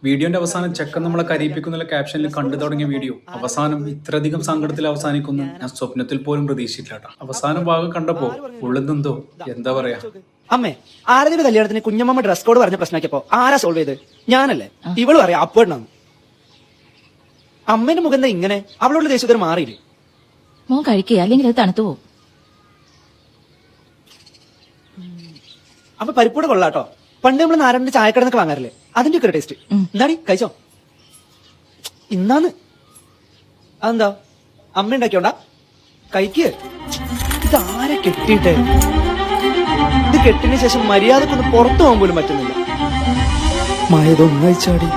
വീഡിയോന്റെ അവസാനം ചെക്കൻ നമ്മളെ കരയിപ്പിക്കുന്ന ക്യാപ്ഷനിൽ കണ്ടു തുടങ്ങിയ വീഡിയോ അവസാനം ഇത്രയധികം സങ്കടത്തിൽ അവസാനിക്കുന്നു ഞാൻ സ്വപ്നത്തിൽ പോലും പ്രതീക്ഷിച്ചില്ല. അവസാനം ഭാഗം കണ്ടപ്പോ ഉള്ളുന്നെന്തോ എന്താ പറയാ. അമ്മേ, ആരതിയുടെ കല്യാണത്തിന് കുഞ്ഞമ്മ ഡ്രസ് കോഡ് പറഞ്ഞ് പ്രശ്നമാക്കിയപ്പോ ആരാ സോൾവ് ചെയ്ത്? ഞാനല്ലേ. ഇവള് പറയാം അപ്പോഴാണ് അമ്മേന്റെ മുഖം എന്താ ഇങ്ങനെ? അവളുള്ള ദേശത്തിന് മാറിയില്ലേ? മോൻ കഴിക്കുക, അല്ലെങ്കിൽ അത് തണുത്തു പോകും. അപ്പൊ പരിപ്പൂടെ കൊള്ളാട്ടോ. പണ്ട് നമ്മൾ നാരായണന്റെ ചായക്കടന്നൊക്കെ വാങ്ങാറില്ലേ, അതിന്റെ ഒക്കെ ടേസ്റ്റ്. എന്താടി കഴിച്ചോ? ഇന്നാന്ന് അതെന്താ അമ്മ ഉണ്ടാക്കിയോണ്ടാ? കഴിക്ക്. ഇതാരെ കെട്ടിയിട്ട്? ഇത് കെട്ടിന് ശേഷം മര്യാദക്കൊന്ന് പുറത്തു പോകാൻ പോലും പറ്റുന്നില്ല. മയതൊന്നും കഴിച്ചാടി.